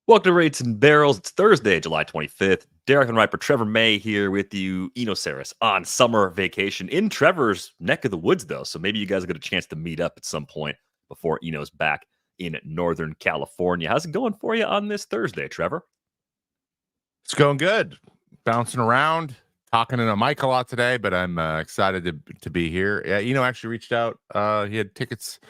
Welcome to Rates and Barrels. It's Thursday, July 25th. Derek and Riper, Trevor May here with you. Saris on summer vacation in Trevor's neck of the woods, though. So maybe you guys get a chance to meet up at some point before Eno's back in Northern California. How's it going for you on this Thursday, Trevor? It's going good. Bouncing around, talking in a mic a lot today, but I'm excited to be here. Yeah, Eno actually reached out. He had tickets.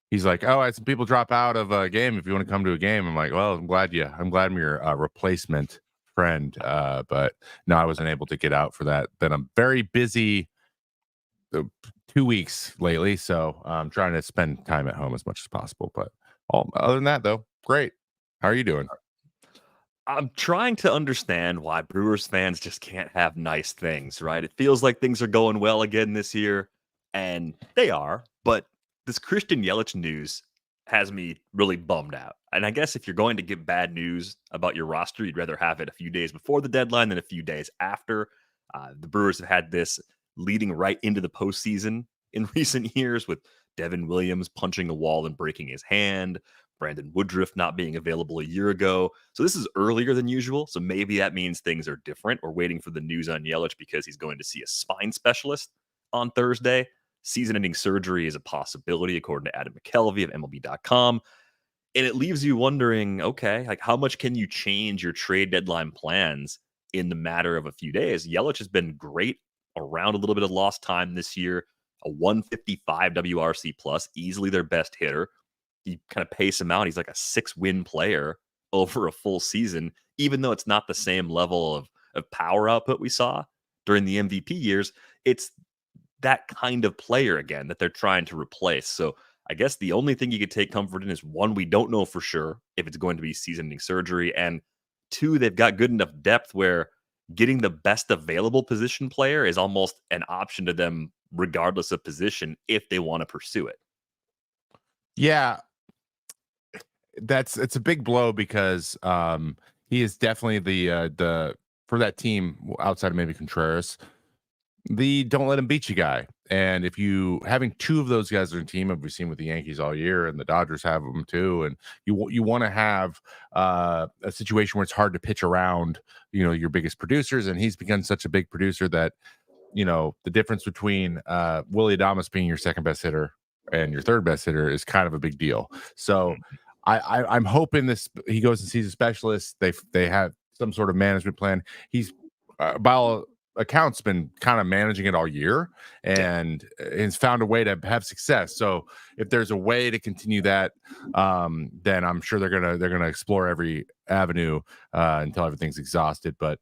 He's like, "Oh, I had some people drop out of a game. If you want to come to a game," I'm like, "Well, I'm glad I'm your replacement friend." But no, I wasn't able to get out for that. Been a very busy 2 weeks lately, so I'm trying to spend time at home as much as possible. But other than that, though, great. How are you doing? I'm trying to understand why Brewers fans just can't have nice things, right? It feels like things are going well again this year, and they are, but this Christian Yelich news has me really bummed out. And I guess if you're going to get bad news about your roster, you'd rather have it a few days before the deadline than a few days after. The Brewers have had this leading right into the postseason in recent years with Devin Williams punching a wall and breaking his hand, Brandon Woodruff not being available a year ago. So this is earlier than usual. So maybe that means things are different. We're waiting for the news on Yelich because he's going to see a spine specialist on Thursday. Season-ending surgery is a possibility, according to Adam McKelvey of MLB.com. And it leaves you wondering, okay, like how much can you change your trade deadline plans in the matter of a few days? Yelich has been great around a little bit of lost time this year, a 155 WRC plus, easily their best hitter. You kind of pace him out. He's like a 6-win player over a full season, even though it's not the same level of power output we saw during the MVP years. It's that kind of player again that they're trying to replace. So I guess the only thing you could take comfort in is one, we don't know for sure if it's going to be season-ending surgery, and two, they've got good enough depth where getting the best available position player is almost an option to them regardless of position if they want to pursue it. Yeah, it's a big blow because he is definitely the for that team outside of maybe Contreras, the don't let him beat you guy. And if you having two of those guys on your team, we've seen with the Yankees all year, and the Dodgers have them too, and you want to have a situation where it's hard to pitch around, your biggest producers, and he's become such a big producer that the difference between Willie Adames being your second best hitter and your third best hitter is kind of a big deal. So I'm hoping he goes and sees a specialist. They have some sort of management plan. He's by all accounts been kind of managing it all year and has found a way to have success. So if there's a way to continue that, then I'm sure they're gonna explore every avenue until everything's exhausted. But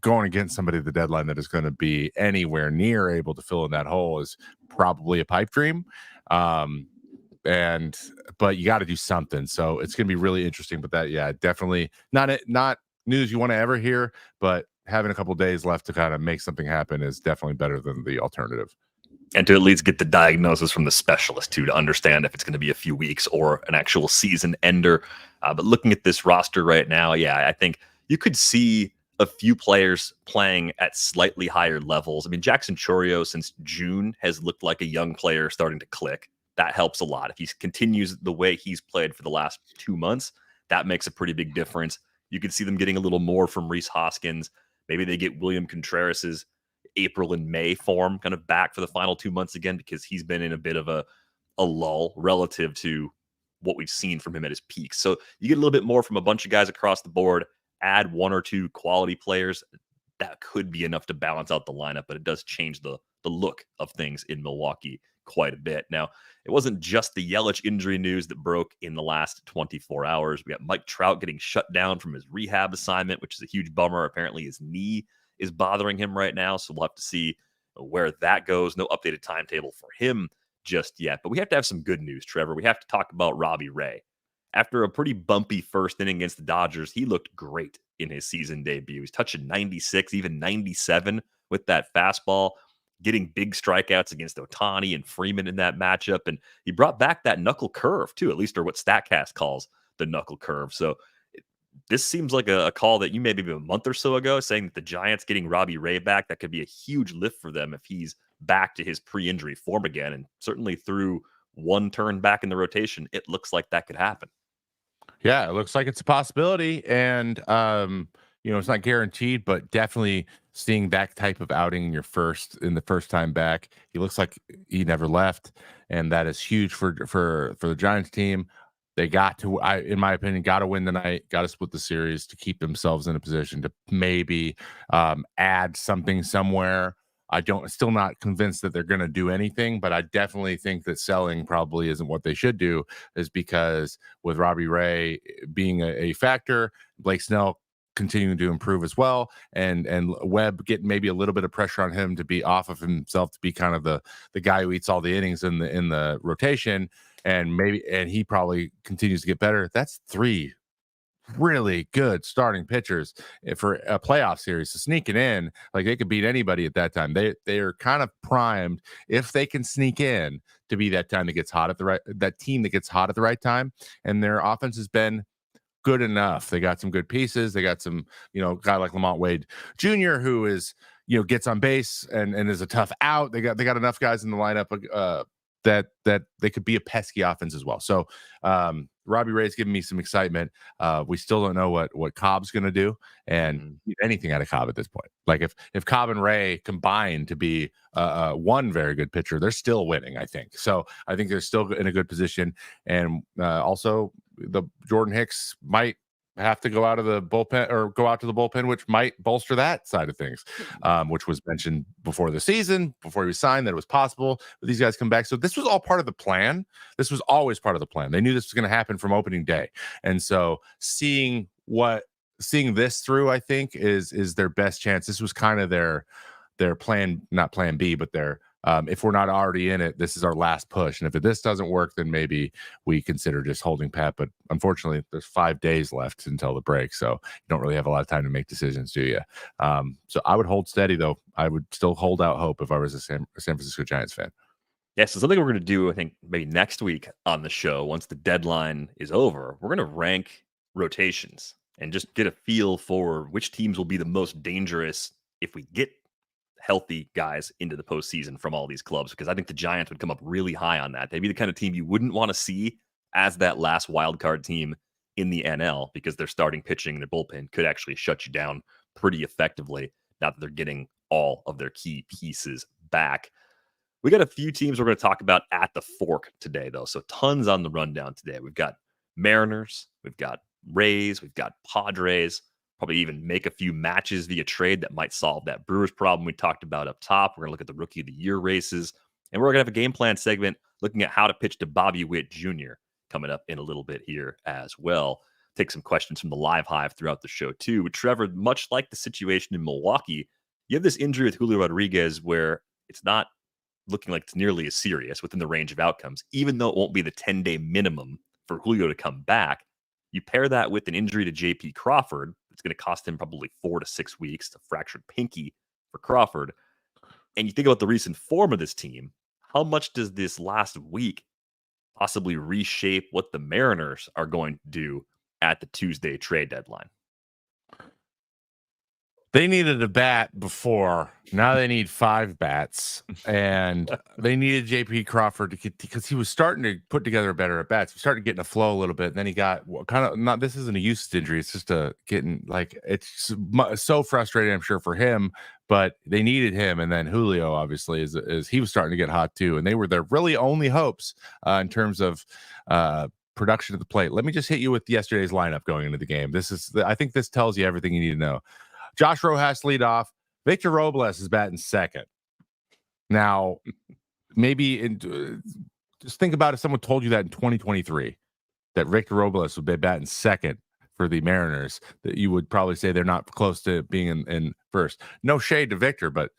going against somebody at the deadline that is going to be anywhere near able to fill in that hole is probably a pipe dream. But you got to do something. So it's going to be really interesting. But definitely not news you want to ever hear, but having a couple days left to kind of make something happen is definitely better than the alternative. And to at least get the diagnosis from the specialist too, to understand if it's going to be a few weeks or an actual season ender. But looking at this roster right now, I think you could see a few players playing at slightly higher levels. I mean, Jackson Chourio since June has looked like a young player starting to click. That helps a lot. If he continues the way he's played for the last 2 months, that makes a pretty big difference. You could see them getting a little more from Rhys Hoskins. Maybe they get William Contreras's April and May form kind of back for the final 2 months again, because he's been in a bit of a lull relative to what we've seen from him at his peak. So you get a little bit more from a bunch of guys across the board, add one or two quality players. That could be enough to balance out the lineup, but it does change the look of things in Milwaukee quite a bit. Now, it wasn't just the Yelich injury news that broke in the last 24 hours. We got Mike Trout getting shut down from his rehab assignment, which is a huge bummer. Apparently his knee is bothering him right now, so we'll have to see where that goes. No updated timetable for him just yet, but we have to have some good news, Trevor. We have to talk about Robbie Ray. After a pretty bumpy first inning against the Dodgers, he looked great in his season debut. He's touching 96, even 97 with that fastball, getting big strikeouts against Ohtani and Freeman in that matchup. And he brought back that knuckle curve too, at least, or what StatCast calls the knuckle curve. So this seems like a call that you maybe a month or so ago saying that the Giants getting Robbie Ray back, that could be a huge lift for them if he's back to his pre-injury form again. And certainly through one turn back in the rotation, it looks like that could happen. Yeah, it looks like it's a possibility, and it's not guaranteed, but definitely seeing that type of outing in the first time back, he looks like he never left, and that is huge for the Giants team. They got to, in my opinion, got to win tonight, got to split the series to keep themselves in a position to maybe add something somewhere. Still not convinced that they're going to do anything, but I definitely think that selling probably isn't what they should do, is because with Robbie Ray being a factor, Blake Snell continuing to improve as well, and Webb getting maybe a little bit of pressure on him to be off of himself, to be kind of the guy who eats all the innings in the rotation, and he probably continues to get better. That's 3 really good starting pitchers for a playoff series. So sneaking in, like, they could beat anybody at that time. They're kind of primed, if they can sneak in, to be that team that gets hot at the right time. And their offense has been good enough. They got some good pieces. They got some, guy like Lamont Wade Jr., who is, gets on base and is a tough out. They got enough guys in the lineup that they could be a pesky offense as well. So Robbie Ray's giving me some excitement. We still don't know what Cobb's going to do, and anything out of Cobb at this point. Like, if Cobb and Ray combine to be one very good pitcher, they're still winning, I think. So I think they're still in a good position. And also, the Jordan Hicks might have to go out of the bullpen, or go out to the bullpen, which might bolster that side of things, which was mentioned before the season, before he was signed, that it was possible that these guys come back. So this was all part of the plan. This was always part of the plan. They knew this was going to happen from opening day. And so seeing this through, I think, is their best chance. This was kind of their plan, not plan B, but their, if we're not already in it, this is our last push. And if this doesn't work, then maybe we consider just holding pat. But unfortunately, there's 5 days left until the break, so you don't really have a lot of time to make decisions, do you? So I would hold steady, though. I would still hold out hope if I was a San Francisco Giants fan. Yeah, so something we're going to do, I think, maybe next week on the show, once the deadline is over, we're going to rank rotations and just get a feel for which teams will be the most dangerous if we get healthy guys into the postseason from all these clubs, because I think the Giants would come up really high on that. They'd be the kind of team you wouldn't want to see as that last wild card team in the NL, because their starting pitching and their bullpen could actually shut you down pretty effectively now that they're getting all of their key pieces back. We got a few teams we're going to talk about at the fork today, though. So tons on the rundown today. We've got Mariners, we've got Rays, we've got Padres. Probably even make a few matches via trade that might solve that Brewers problem we talked about up top. We're going to look at the Rookie of the Year races. And we're going to have a game plan segment looking at how to pitch to Bobby Witt Jr. coming up in a little bit here as well. Take some questions from the live hive throughout the show, too. But Trevor, much like the situation in Milwaukee, you have this injury with Julio Rodríguez where it's not looking like it's nearly as serious within the range of outcomes, even though it won't be the 10-day minimum for Julio to come back. You pair that with an injury to J.P. Crawford. It's going to cost him probably 4 to 6 weeks, a fractured pinky for Crawford. And you think about the recent form of this team, how much does this last week possibly reshape what the Mariners are going to do at the Tuesday trade deadline? They needed a bat before. Now they need 5 bats, and they needed J.P. Crawford to get, because he was starting to put together a better at bats. He started getting a flow a little bit, and then he got kind of not. This isn't a usage injury. It's just getting like, it's so frustrating, I'm sure, for him. But they needed him, and then Julio obviously is he was starting to get hot too, and they were their really only hopes in terms of production at the plate. Let me just hit you with yesterday's lineup going into the game. I think this tells you everything you need to know. Josh Rojas lead off. Victor Robles is batting second. Now, maybe just think about if someone told you that in 2023, that Victor Robles would be batting second for the Mariners, that you would probably say they're not close to being in first. No shade to Victor, but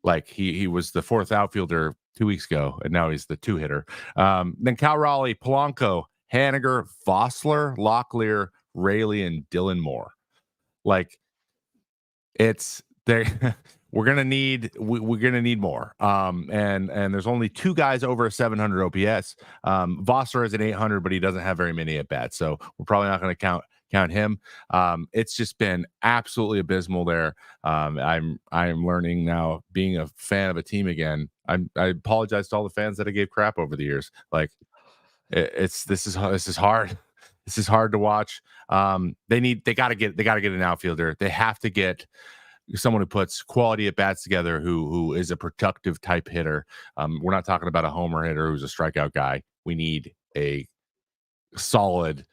like he was the 4th outfielder 2 weeks ago, and now he's the 2-hitter. Then Cal Raleigh, Polanco, Haniger, Vossler, Locklear, Raley, and Dylan Moore. Like, it's there. We're gonna need more. And there's only 2 guys over a 700 OPS. Vossler is an 800, but he doesn't have very many at bats, so we're probably not going to count him. It's just been absolutely abysmal there. I'm learning now, being a fan of a team again. I apologize to all the fans that I gave crap over the years. Like, this is hard. This is hard to watch. They got to get an outfielder. They have to get someone who puts quality at bats together, who is a productive type hitter. We're not talking about a homer hitter who's a strikeout guy. We need a solid,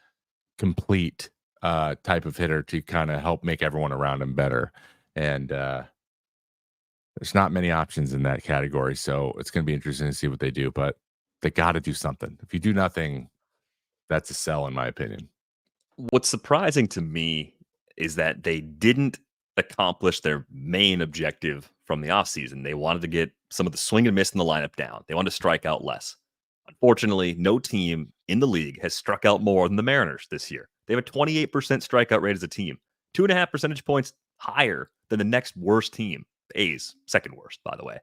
complete type of hitter to kind of help make everyone around him better. And there's not many options in that category, so it's going to be interesting to see what they do. But they got to do something. If you do nothing, that's a sell, in my opinion. What's surprising to me is that they didn't accomplish their main objective from the offseason. They wanted to get some of the swing and miss in the lineup down. They wanted to strike out less. Unfortunately, no team in the league has struck out more than the Mariners this year. They have a 28% strikeout rate as a team, 2.5 percentage points higher than the next worst team. The A's, second worst, by the way.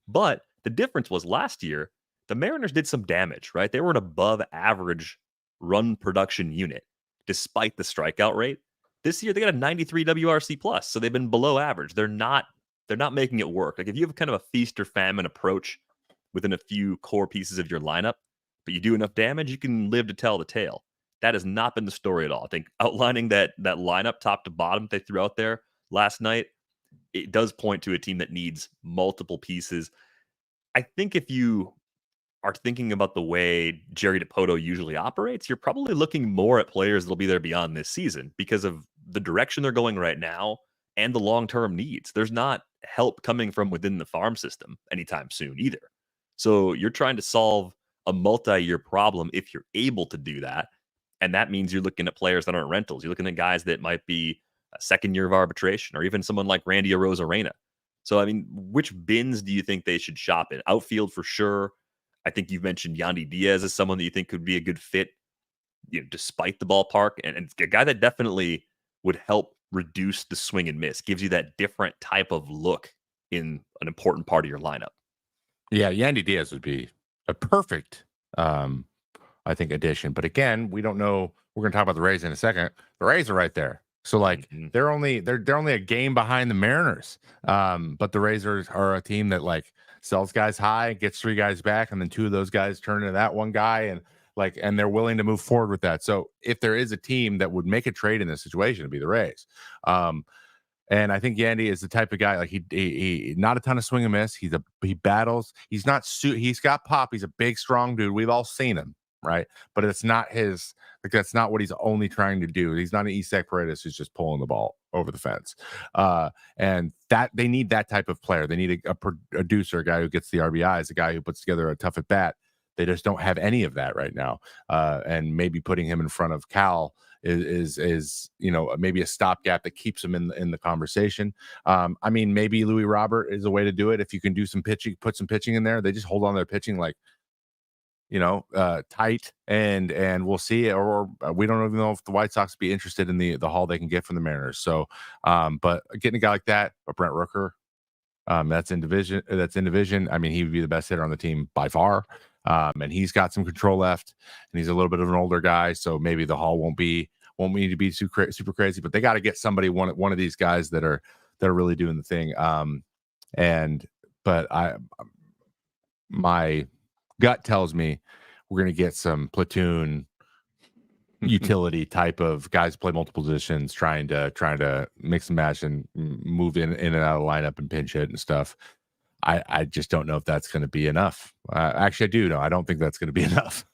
But the difference was last year, the Mariners did some damage, right? They were an above average run production unit despite the strikeout rate. This year they got a 93 WRC plus, so they've been below average. They're not making it work. Like if you have kind of a feast or famine approach within a few core pieces of your lineup, but you do enough damage, you can live to tell the tale. That has not been the story at all. I think outlining that lineup top to bottom they threw out there last night, it does point to a team that needs multiple pieces. I think if you are thinking about the way Jerry DiPoto usually operates, you're probably looking more at players that'll be there beyond this season because of the direction they're going right now and the long-term needs. There's not help coming from within the farm system anytime soon either. So you're trying to solve a multi-year problem if you're able to do that. And that means you're looking at players that aren't rentals. You're looking at guys that might be a second year of arbitration or even someone like Randy Arozarena. So, I mean, which bins do you think they should shop in? Outfield for sure. I think you've mentioned Yandy Diaz as someone that you think could be a good fit, despite the ballpark, and a guy that definitely would help reduce the swing and miss, gives you that different type of look in an important part of your lineup. Yeah, Yandy Diaz would be a perfect, I think, addition. But again, we don't know. We're going to talk about the Rays in a second. The Rays are right there. So like they're only a game behind the Mariners. But the Rays are a team that like sells guys high, gets 3 guys back, and then 2 of those guys turn into that one guy, and they're willing to move forward with that. So if there is a team that would make a trade in this situation, it'd be the Rays. And I think Yandy is the type of guy, like he not a ton of swing and miss. He battles. He's got pop. He's a big, strong dude. We've all seen him, right? But it's not that's not what he's only trying to do. He's not an Isaac Paredes who's just pulling the ball over the fence. And that they need that type of player. They need a producer, a guy who gets the RBIs, a guy who puts together a tough at bat. They just don't have any of that right now. And maybe putting him in front of Cal is maybe a stopgap that keeps him in the conversation. I mean, maybe Louis Robert is a way to do it. If you can do some pitching, put some pitching in there. They just hold on to their pitching like tight, and we'll see. Or we don't even know if the White Sox be interested in the haul they can get from the Mariners. So, but getting a guy like that, a Brent Rooker, that's in division. I mean, he would be the best hitter on the team by far. And he's got some control left, and he's a little bit of an older guy, so maybe the haul won't need to be super crazy. But they got to get somebody, one of these guys that are really doing the thing. But my gut tells me we're going to get some platoon utility type of guys play multiple positions, trying to mix and match and move in and out of the lineup and pinch hit and stuff. I just don't know if that's going to be enough. Actually, I do know. I don't think that's going to be enough.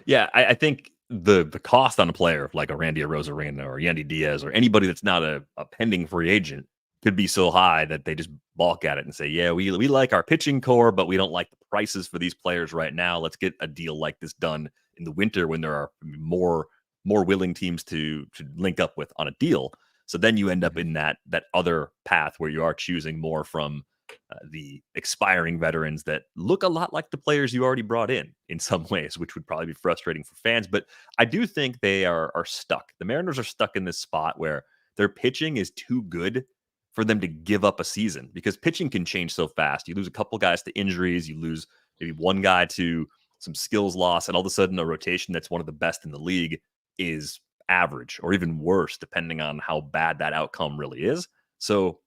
Yeah, I think the cost on a player like a Randy Arozarena or Yandy Diaz or anybody that's not a pending free agent could be so high that they just balk at it and say, yeah, we like our pitching core, but we don't like the prices for these players right now. Let's get a deal like this done in the winter when there are more willing teams to link up with on a deal. So then you end up in that other path where you are choosing more from the expiring veterans that look a lot like the players you already brought in some ways, which would probably be frustrating for fans. But I do think they are stuck. The Mariners are stuck in this spot where their pitching is too good for them to give up a season, because pitching can change so fast. You lose a couple guys to injuries, you lose maybe one guy to some skills loss, and all of a sudden a rotation that's one of the best in the league is average or even worse, depending on how bad that outcome really is. So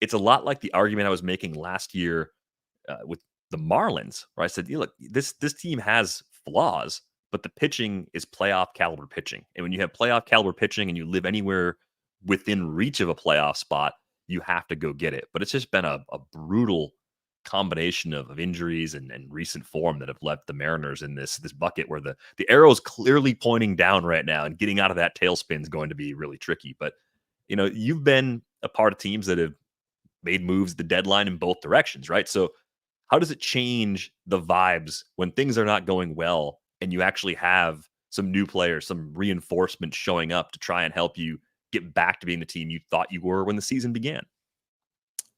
it's a lot like the argument I was making last year with the Marlins, where I said, look, this team has flaws, but the pitching is playoff caliber pitching. And when you have playoff caliber pitching and you live anywhere within reach of a playoff spot, you have to go get it. But it's just been a brutal combination of injuries and recent form that have left the Mariners in this bucket where the arrow is clearly pointing down right now, and getting out of that tailspin is going to be really tricky. But you've been a part of teams that have made moves at the deadline in both directions, right? So how does it change the vibes when things are not going well and you actually have some new players, some reinforcement showing up to try and help you get back to being the team you thought you were when the season began?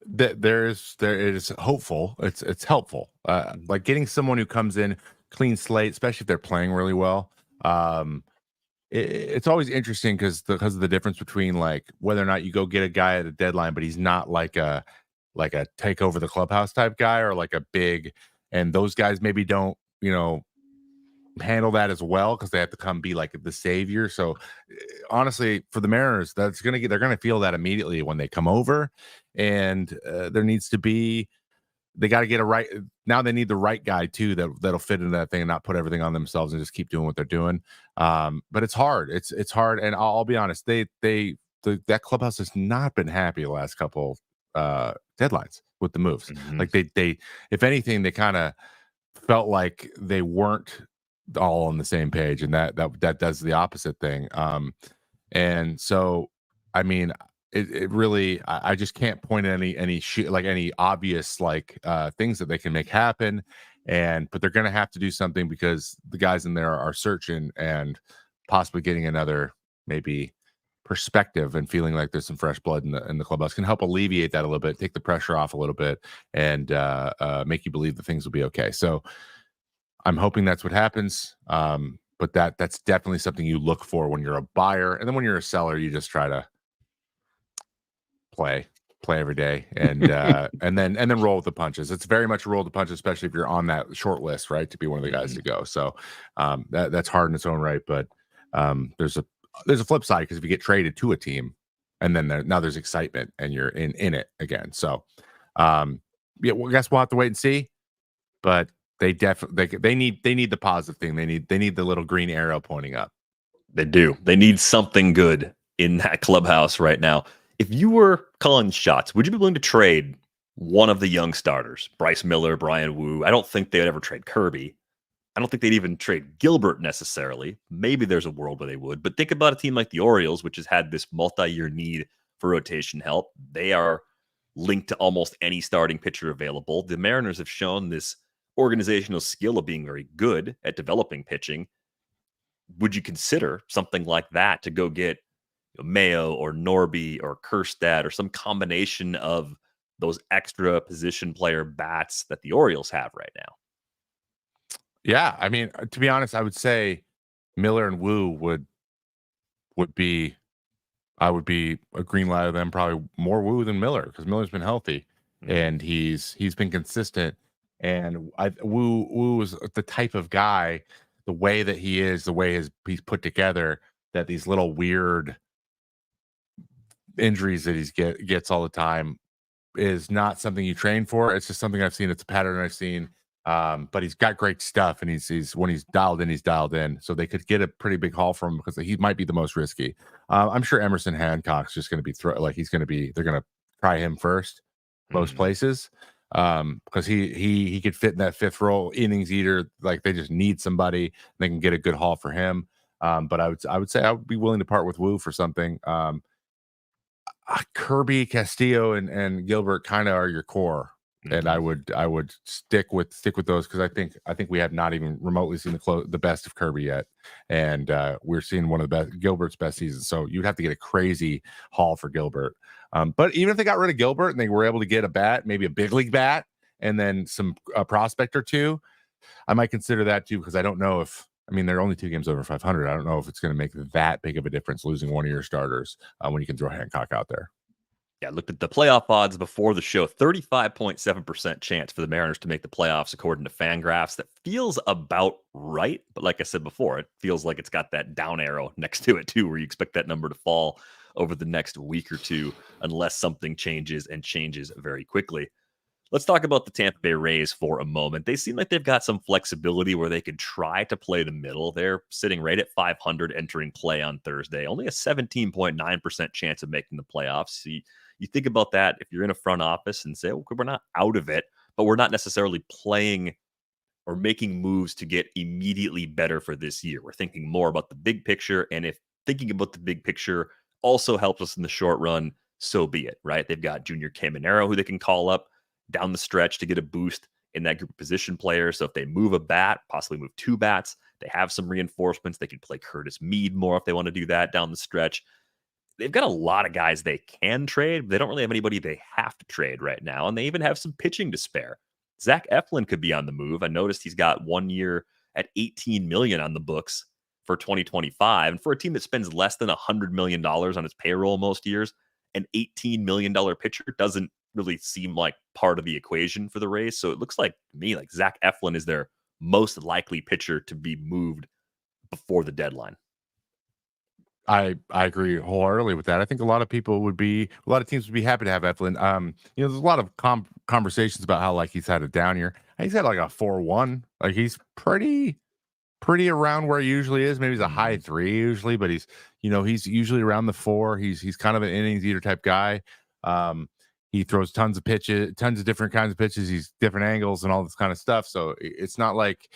There is hopeful. It's helpful. Like getting someone who comes in clean slate, especially if they're playing really well. It's always interesting because of the difference between like whether or not you go get a guy at a deadline, but he's not like a take over the clubhouse type guy, or like a big, and those guys maybe don't handle that as well because they have to come be like the savior. So honestly, for the Mariners, they're gonna feel that immediately when they come over, and there needs to be, they got to get they need the right guy too that'll fit into that thing and not put everything on themselves and just keep doing what they're doing. But it's hard. It's hard, and I'll be honest, that clubhouse has not been happy the last couple deadlines with the moves. Mm-hmm. Like they if anything, they kind of felt like they weren't all on the same page, and that does the opposite thing. And so I mean, it really, I just can't point at any obvious things that they can make happen, but they're gonna have to do something because the guys in there are searching and possibly getting another maybe perspective and feeling like there's some fresh blood in the clubhouse can help alleviate that a little bit, take the pressure off a little bit, and make you believe that things will be okay. So I'm hoping that's what happens. But that's definitely something you look for when you're a buyer, and then when you're a seller, you just try to play every day and and then roll with the punches. It's very much a roll with the punches, especially if you're on that short list, right, to be one of the guys to go. So that's hard in its own right, but there's a flip side, because if you get traded to a team and then now there's excitement and you're in it again. So well, I guess we'll have to wait and see, but they definitely need the positive thing. They need the little green arrow pointing up. They do. They need something good in that clubhouse right now. If you were calling shots, would you be willing to trade one of the young starters, Bryce Miller, Brian Wu? I don't think they would ever trade Kirby. I don't think they'd even trade Gilbert necessarily. Maybe there's a world where they would, but think about a team like the Orioles, which has had this multi-year need for rotation help. They are linked to almost any starting pitcher available. The Mariners have shown this organizational skill of being very good at developing pitching. Would you consider something like that to go get Mayo or Norby or Kerstad or some combination of those extra position player bats that the Orioles have right now? Yeah, I mean, to be honest, I would say Miller and Wu would be, I would be a green light of them, probably more Wu than Miller, because Miller's been healthy and he's been consistent. And Wu is the type of guy, the way that he is, the way he's put together, that these little weird injuries that he gets all the time is not something you train for. It's just something I've seen. It's a pattern I've seen. But he's got great stuff, and he's when he's dialed in. So they could get a pretty big haul from him because he might be the most risky. I'm sure Emerson Hancock's just going to be they're going to try him first most places, because he could fit in that fifth role, innings eater. Like, they just need somebody. They can get a good haul for him. But I would say I would be willing to part with Wu for something. Kirby, Castillo, and Gilbert kind of are your core. And I would stick with those, because I think we have not even remotely seen the best of Kirby yet, and we're seeing one of the best, Gilbert's best seasons. So you'd have to get a crazy haul for Gilbert. But even if they got rid of Gilbert and they were able to get a bat, maybe a big league bat, and then a prospect or two, I might consider that too, because I don't know if, I mean, they're only 2 games over 500. I don't know if it's going to make that big of a difference losing one of your starters when you can throw Hancock out there. Yeah, I looked at the playoff odds before the show. 35.7% chance for the Mariners to make the playoffs, according to Fangraphs. That feels about right. But like I said before, it feels like it's got that down arrow next to it too, where you expect that number to fall over the next week or two, unless something changes, and changes very quickly. Let's talk about the Tampa Bay Rays for a moment. They seem like they've got some flexibility where they could try to play the middle. They're sitting right at 500 entering play on Thursday. Only a 17.9% chance of making the playoffs. You think about that if you're in a front office and say, okay, we're not out of it, but we're not necessarily playing or making moves to get immediately better for this year. We're thinking more about the big picture. And if thinking about the big picture also helps us in the short run, so be it, right? They've got Junior Caminero who they can call up down the stretch to get a boost in that group of position players. So if they move a bat, possibly move 2 bats, they have some reinforcements. They can play Curtis Mead more if they want to do that down the stretch. They've got a lot of guys they can trade, but they don't really have anybody they have to trade right now. And they even have some pitching to spare. Zach Eflin could be on the move. I noticed he's got 1 year at $18 million on the books for 2025. And for a team that spends less than $100 million on its payroll most years, an $18 million pitcher doesn't really seem like part of the equation for the Rays. So it looks like to me like Zach Eflin is their most likely pitcher to be moved before the deadline. I agree wholeheartedly with that. I think a lot of teams would be happy to have Eflin. There's a lot of conversations about how like he's had a down year. He's had like a 4.1. Like he's pretty around where he usually is. Maybe he's a high 3 usually, but he's usually around the 4. He's kind of an innings eater type guy. He throws tons of pitches, tons of different kinds of pitches. He's different angles and all this kind of stuff. So it's not like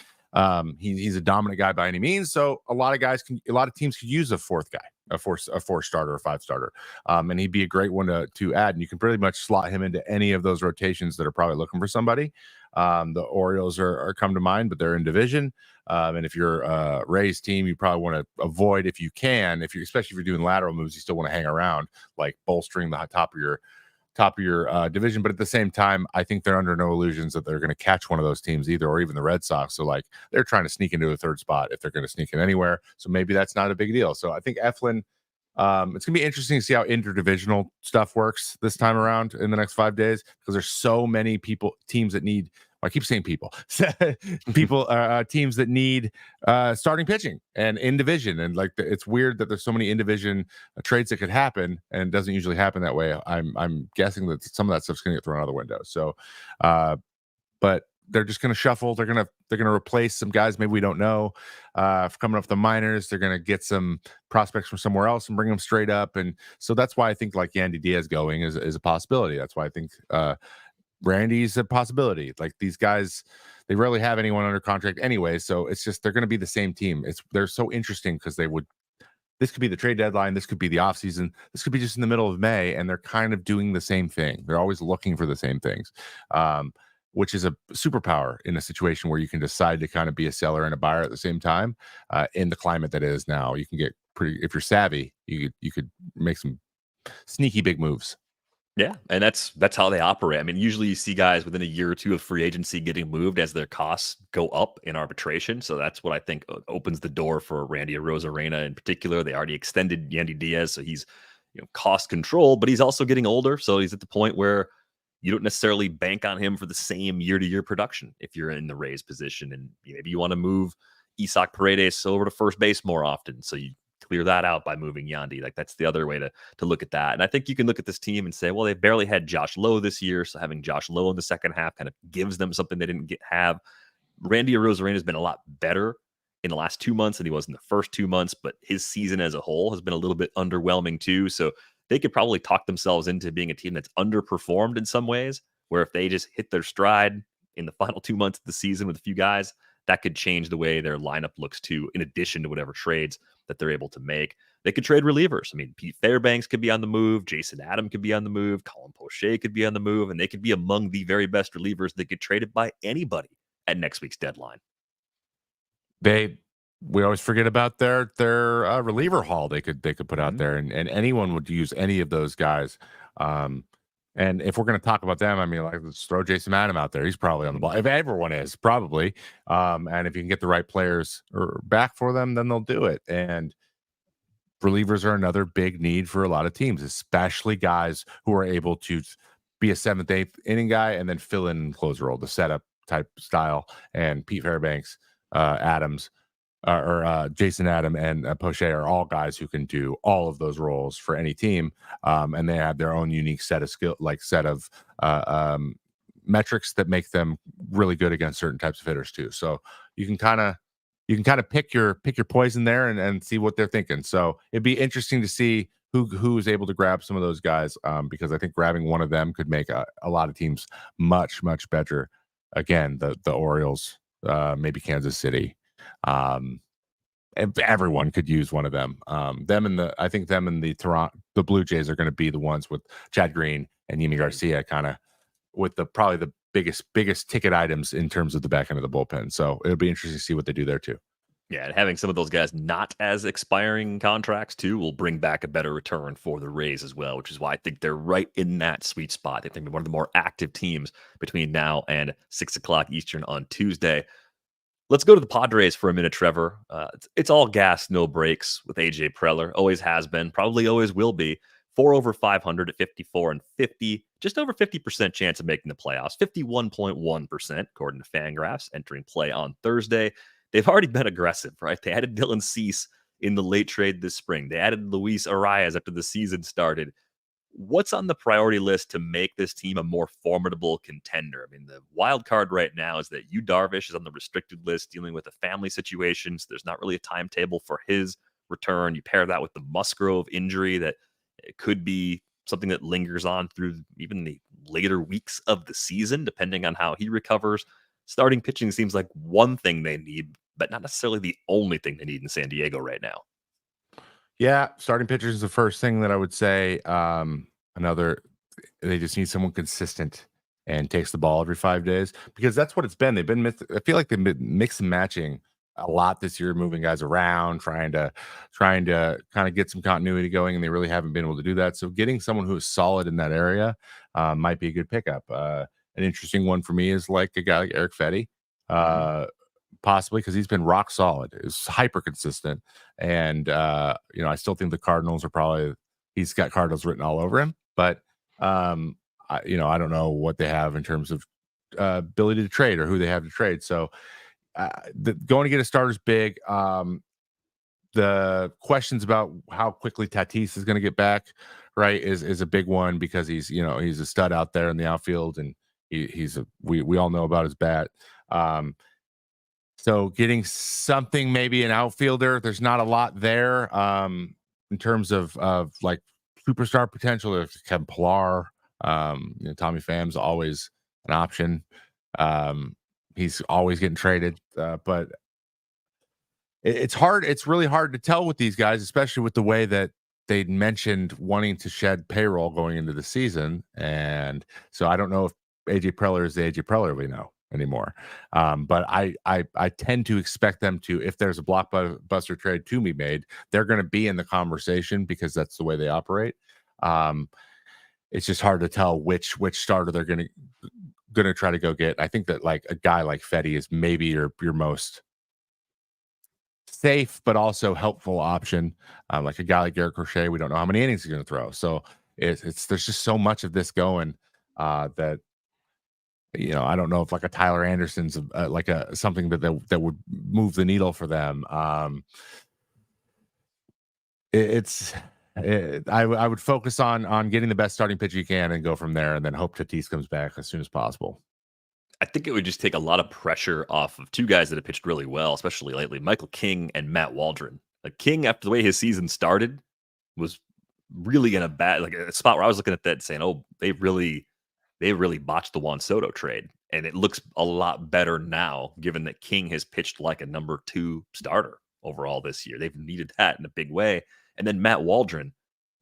he's a dominant guy by any means. So a lot of teams could use a 4th guy, a 4 starter, a 5 starter. And he'd be a great one to add. And you can pretty much slot him into any of those rotations that are probably looking for somebody. The Orioles are come to mind, but they're in division. And if you're a Rays team, you probably want to avoid, if you can, especially if you're doing lateral moves, you still want to hang around, like bolstering the top of your division. But at the same time, I think they're under no illusions that they're going to catch one of those teams either, or even the Red Sox. So like they're trying to sneak into a 3rd spot if they're going to sneak in anywhere. So maybe that's not a big deal. So I think Eflin, it's going to be interesting to see how interdivisional stuff works this time around in the next 5 days, because there's so many teams that need, I keep saying teams that need starting pitching and in division. And like it's weird that there's so many in division trades that could happen, and it doesn't usually happen that way. I'm guessing that some of that stuff's going to get thrown out the window. So, but they're just going to shuffle. They're going to replace some guys maybe we don't know coming off the minors. They're going to get some prospects from somewhere else and bring them straight up. And so that's why I think like Yandy Diaz going is a possibility. That's why I think Randy's a possibility. Like these guys, they rarely have anyone under contract anyway. So it's just, they're going to be the same team. They're so interesting because this could be the trade deadline. This could be the offseason. This could be just in the middle of May. And they're kind of doing the same thing. They're always looking for the same things, which is a superpower in a situation where you can decide to kind of be a seller and a buyer at the same time. In the climate that is now, you can get if you're savvy, you could make some sneaky big moves. Yeah, and that's how they operate. I mean, usually you see guys within a year or two of free agency getting moved as their costs go up in arbitration. So that's what I think opens the door for Randy Arozarena in particular. They already extended Yandy Diaz, so he's cost control, but he's also getting older. So he's at the point where you don't necessarily bank on him for the same year-to-year production if you're in the Rays position. And maybe you want to move Isaac Paredes over to first base more often. So you clear that out by moving Yandy. Like that's the other way to look at that. And I think you can look at this team and say, well, they barely had Josh Lowe this year. So having Josh Lowe in the second half kind of gives them something they didn't have. Randy Arozarena has been a lot better in the last 2 months than he was in the first 2 months, but his season as a whole has been a little bit underwhelming too. So they could probably talk themselves into being a team that's underperformed in some ways, where if they just hit their stride in the final 2 months of the season with a few guys, that could change the way their lineup looks too, in addition to whatever trades that they're able to make. They could trade relievers. I mean, Pete Fairbanks could be on the move. Jason Adam could be on the move. Colin Poche could be on the move. And they could be among the very best relievers that get traded by anybody at next week's deadline. We always forget about their reliever haul they could put out there, and anyone would use any of those guys. And if we're going to talk about them, I mean, like, let's throw Jason Adam out there. He's probably on the ball. If everyone is, probably. And if you can get the right players back for them, then they'll do it. And relievers are another big need for a lot of teams, especially guys who are able to be a 7th, 8th inning guy and then fill in closer role, the setup type style. And Pete Fairbanks, Jason Adam and Poche are all guys who can do all of those roles for any team, and they have their own unique set of metrics that make them really good against certain types of hitters too. So you can kind of pick your poison there and see what they're thinking. So it'd be interesting to see who is able to grab some of those guys, because I think grabbing one of them could make a lot of teams much better. Again, the Orioles, maybe Kansas City. Everyone could use one of them. I think them and the Blue Jays are going to be the ones with Chad Green and Yimi Garcia, kind of with probably the biggest ticket items in terms of the back end of the bullpen. So it'll be interesting to see what they do there too. Yeah, and having some of those guys not as expiring contracts too will bring back a better return for the Rays as well, which is why I think they're right in that sweet spot. They think they're one of the more active teams between now and 6 o'clock Eastern on Tuesday. Let's go to the Padres for a minute, Trevor. It's all gas, no brakes with AJ Preller. Always has been, probably always will be. 4 over 500 at 54 and 50. Just over 50% chance of making the playoffs. 51.1% according to Fangraphs entering play on Thursday. They've already been aggressive, right? They added Dylan Cease in the late trade this spring. They added Luis Arias after the season started. What's on the priority list to make this team a more formidable contender? I mean, the wild card right now is that Yu Darvish is on the restricted list dealing with a family situation. So there's not really a timetable for his return. You pair that with the Musgrove injury that it could be something that lingers on through even the later weeks of the season, depending on how he recovers. Starting pitching seems like one thing they need, but not necessarily the only thing they need in San Diego right now. Yeah, starting pitchers is the first thing that I would say. They just need someone consistent and takes the ball every 5 days, because that's what it's been. I feel like they've been mix and matching a lot this year, moving guys around, trying to kind of get some continuity going, and they really haven't been able to do that. So getting someone who is solid in that area might be a good pickup. An interesting one for me is like a guy like Eric Fetty. Possibly because he's been rock solid. It's hyper consistent. And, I still think the Cardinals he's got Cardinals written all over him. But, I don't know what they have in terms of ability to trade or who they have to trade. So going to get a starter is big. The questions about how quickly Tatis is going to get back, right, is a big one, because he's a stud out there in the outfield, and we all know about his bat. So getting something, maybe an outfielder, there's not a lot there in terms of like superstar potential. There's Kevin Pillar, Tommy Pham's always an option. He's always getting traded, but it's hard. It's really hard to tell with these guys, especially with the way that they mentioned wanting to shed payroll going into the season. And so I don't know if AJ Preller is the AJ Preller we know anymore. But I tend to expect them to, if there's a blockbuster trade to be made, they're going to be in the conversation, because that's the way they operate. It's just hard to tell which starter they're going to try to go get. I think that like a guy like Fetty is maybe your most safe but also helpful option. Like a guy like Garrett Crochet, we don't know how many innings he's going to throw. So there's just so much of this going that I don't know if like a Tyler Anderson's like something that would move the needle for them. I would focus on getting the best starting pitcher you can and go from there, and then hope Tatis comes back as soon as possible. I think it would just take a lot of pressure off of two guys that have pitched really well, especially lately, Michael King and Matt Waldron. Like King, after the way his season started, was really in a spot where I was looking at that saying, "Oh, they really botched the Juan Soto trade," and it looks a lot better now, given that King has pitched like a number 2 starter overall this year. They've needed that in a big way, and then Matt Waldron.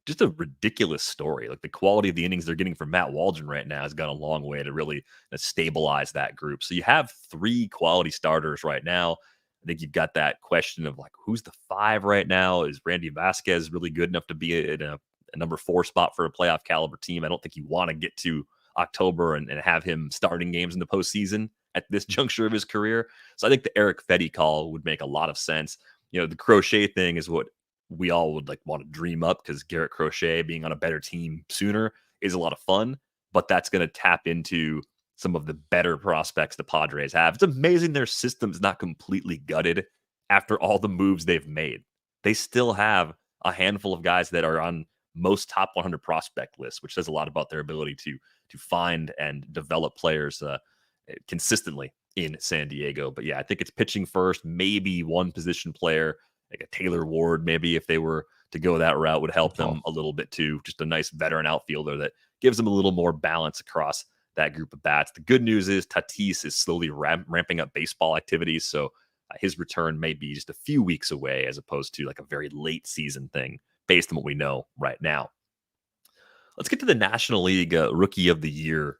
Just a ridiculous story. Like the quality of the innings they're getting from Matt Waldron right now has gone a long way to really stabilize that group. So you have 3 quality starters right now. I think you've got that question of like, who's the 5 right now? Is Randy Vasquez really good enough to be in a number 4 spot for a playoff caliber team? I don't think you want to get to October and have him starting games in the postseason at this juncture of his career. So I think the Eric Fetty call would make a lot of sense. The Crochet thing is what we all would like want to dream up, because Garrett Crochet being on a better team sooner is a lot of fun, but that's going to tap into some of the better prospects the Padres have. It's amazing their system's not completely gutted after all the moves they've made. They still have a handful of guys that are on most top 100 prospect lists, which says a lot about their ability to to find and develop players consistently in San Diego. But yeah, I think it's pitching first, maybe one position player, like a Taylor Ward, maybe if they were to go that route, would help them a little bit too. Just a nice veteran outfielder that gives them a little more balance across that group of bats. The good news is Tatis is slowly ramping up baseball activities, so his return may be just a few weeks away as opposed to like a very late season thing based on what we know right now. Let's get to the National League Rookie of the Year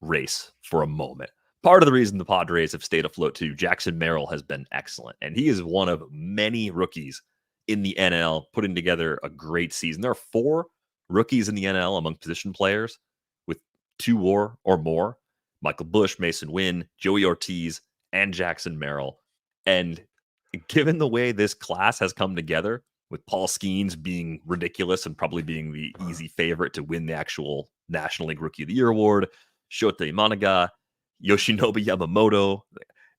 race for a moment. Part of the reason the Padres have stayed afloat too, Jackson Merrill has been excellent, and he is one of many rookies in the NL putting together a great season. There are 4 rookies in the NL among position players with 2 WAR or more: Michael Busch, Mason Wynn, Joey Ortiz, and Jackson Merrill. And given the way this class has come together, with Paul Skeens being ridiculous and probably being the easy favorite to win the actual National League Rookie of the Year award, Shota Imanaga, Yoshinobu Yamamoto,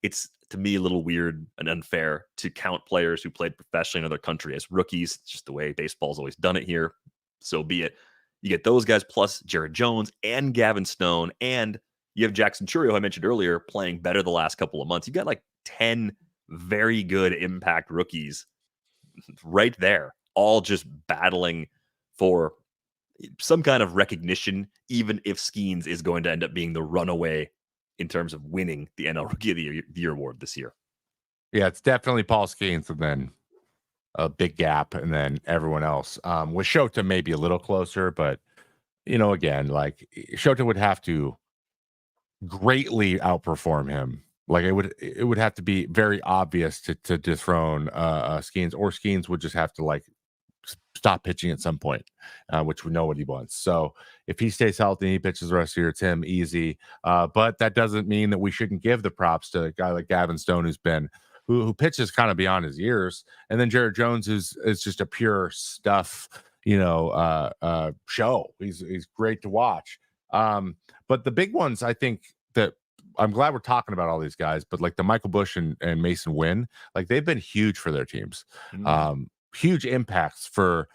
it's to me a little weird and unfair to count players who played professionally in another country as rookies. It's just the way baseball's always done it here. So be it. You get those guys plus Jared Jones and Gavin Stone, and you have Jackson Chourio, I mentioned earlier, playing better the last couple of months. You got like 10 very good impact rookies right there, all just battling for some kind of recognition, even if Skeens is going to end up being the runaway in terms of winning the NL Rookie of the Year award this year. Yeah, it's definitely Paul Skeens, and then a big gap, and then everyone else. With Shota maybe a little closer, but again, like Shota would have to greatly outperform him. Like it would have to be very obvious to dethrone Skeens, or Skeens would just have to like stop pitching at some point, which we know what he wants. So if he stays healthy and he pitches the rest of the year, it's him easy. But that doesn't mean that we shouldn't give the props to a guy like Gavin Stone, who pitches kind of beyond his years, and then Jared Jones is just a pure stuff, show. He's great to watch. But the big ones, I think that I'm glad we're talking about all these guys, but like the Michael Busch and Mason Wynn, like they've been huge for their teams. Huge impacts for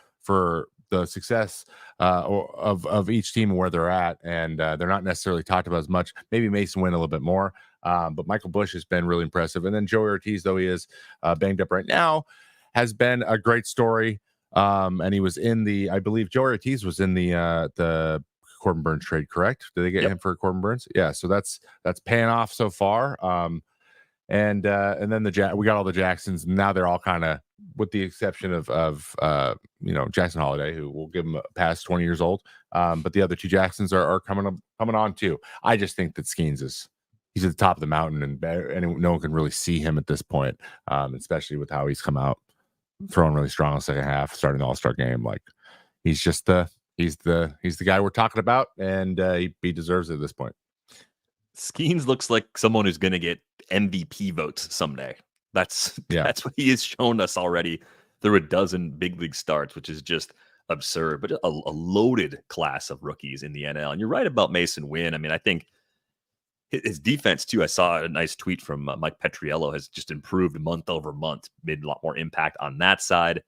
the success of each team and where they're at, and they're not necessarily talked about as much. Maybe Mason Wynn a little bit more, but Michael Busch has been really impressive. And then Joey Ortiz, though he is banged up right now, has been a great story. And he was I believe Joey Ortiz was in the Corbin Burns trade, correct? Did they get him for Corbin Burns? Yeah, so that's paying off so far. And then we got all the Jacksons. Now they're all kind of, with the exception of Jackson Holiday, who will give him past 20 years old. But the other 2 Jacksons are coming on too. I just think that Skeens he's at the top of the mountain, and no one can really see him at this point, especially with how he's come out throwing really strong in the second half, starting the All-Star game. Like he's just he's the guy we're talking about, and he deserves it at this point. Skeens looks like someone who's going to get MVP votes someday. That's what he has shown us already through a dozen big league starts, which is just absurd. But a loaded class of rookies in the NL. And you're right about Mason Wynn. I mean, I think his defense too. I saw a nice tweet from Mike Petriello, has just improved month over month, made a lot more impact on that side.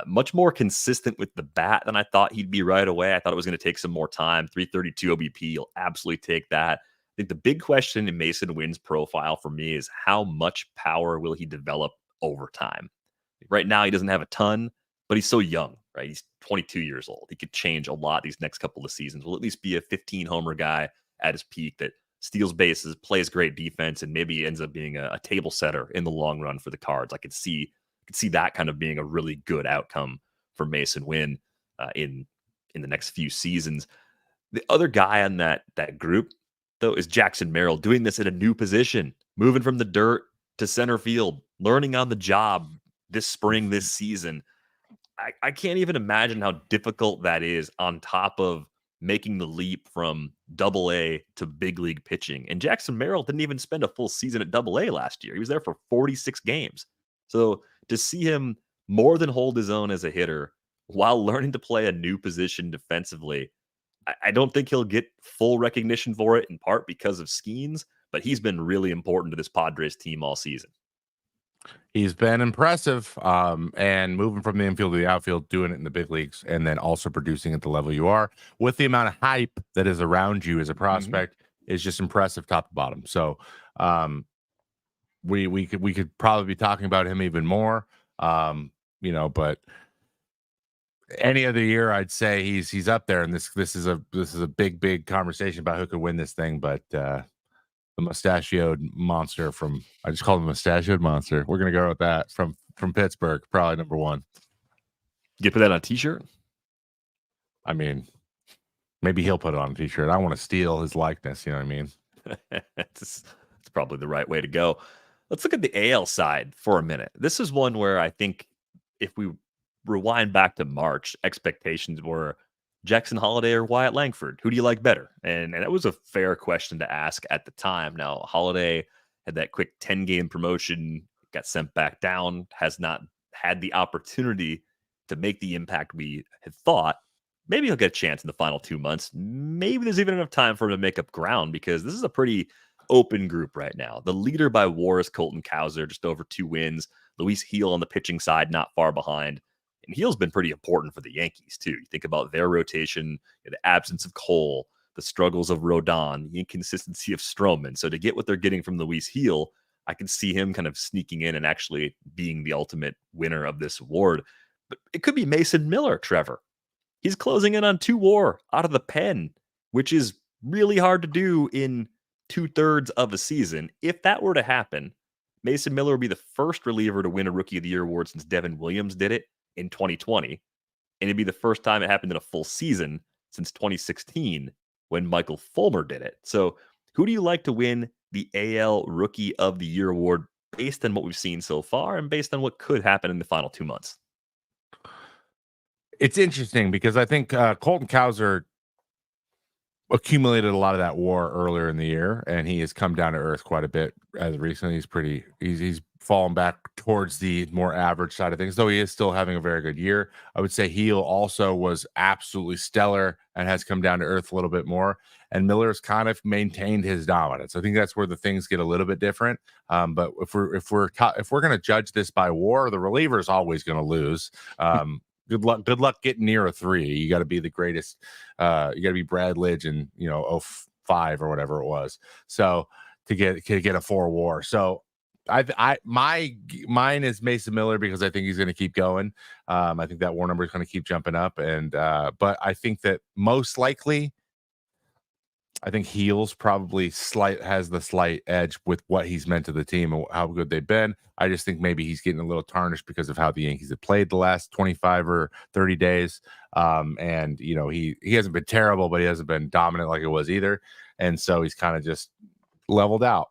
Much more consistent with the bat than I thought he'd be right away. I thought it was going to take some more time. 332 OBP, you'll absolutely take that. I think the big question in Mason Wynn's profile for me is how much power will he develop over time? Right now, he doesn't have a ton, but he's so young, right? He's 22 years old. He could change a lot these next couple of seasons. Will at least be a 15 homer guy at his peak that steals bases, plays great defense, and maybe ends up being a table setter in the long run for the Cards. I could see that kind of being a really good outcome for Mason Wynn in the next few seasons. The other guy on that group, though, is Jackson Merrill, doing this in a new position, moving from the dirt to center field, learning on the job this spring, this season. I can't even imagine how difficult that is, on top of making the leap from Double-A to big league pitching. And Jackson Merrill didn't even spend a full season at Double-A last year. He was there for 46 games. So to see him more than hold his own as a hitter while learning to play a new position defensively, I don't think he'll get full recognition for it, in part because of Skeens, but he's been really important to this Padres team all season. He's been impressive, and moving from the infield to the outfield, doing it in the big leagues, and then also producing at the level you are with the amount of hype that is around you as a prospect is just impressive top to bottom. So, we could probably be talking about him even more, but any other year, I'd say he's up there, and this is a big conversation about who could win this thing, but the mustachioed monster I just call him mustachioed monster. We're gonna go with that from Pittsburgh, probably number one. You put that on a t-shirt? I mean, maybe he'll put it on a t-shirt. I want to steal his likeness. You know what I mean? It's probably the right way to go. Let's look at the AL side for a minute. This is one where I think if we rewind back to March, expectations were Jackson Holiday or Wyatt Langford. Who do you like better? And that was a fair question to ask at the time. Now, Holiday had that quick 10-game promotion, got sent back down, has not had the opportunity to make the impact we had thought. Maybe he'll get a chance in the final 2 months. Maybe there's even enough time for him to make up ground because this is a pretty open group right now. The leader by WAR is Colton Cowser, just over 2 wins. Luis Heel on the pitching side, not far behind. And Heel's been pretty important for the Yankees, too. You think about their rotation, the absence of Cole, the struggles of Rodon, the inconsistency of Stroman. So to get what they're getting from Luis Heel, I can see him kind of sneaking in and actually being the ultimate winner of this award. But it could be Mason Miller, Trevor. He's closing in on 2 WAR out of the pen, which is really hard to do in 2/3 of a season. If that were to happen, Mason Miller would be the first reliever to win a Rookie of the Year award since Devin Williams did it in 2020. And it'd be the first time it happened in a full season since 2016 when Michael Fulmer did it. So who do you like to win the AL Rookie of the Year award based on what we've seen so far and based on what could happen in the final 2 months? It's interesting because I think Colton Cowser accumulated a lot of that WAR earlier in the year, and he has come down to earth quite a bit as recently. He's fallen back towards the more average side of things, though he is still having a very good year. I would say Heel also was absolutely stellar and has come down to earth a little bit more. And Miller's kind of maintained his dominance. I think that's where the things get a little bit different. But if we're going to judge this by WAR, the reliever is always going to lose. Good luck getting near a 3. You got to be the greatest. You got to be Brad Lidge in 05 or whatever it was. So to get a 4 WAR. So mine is Mason Miller because I think he's going to keep going. I think that WAR number is going to keep jumping up, and but I think that most likely, I think Heels probably has the slight edge with what he's meant to the team and how good they've been. I just think maybe he's getting a little tarnished because of how the Yankees have played the last 25 or 30 days. And he hasn't been terrible, but he hasn't been dominant like it was either. And so he's kind of just leveled out.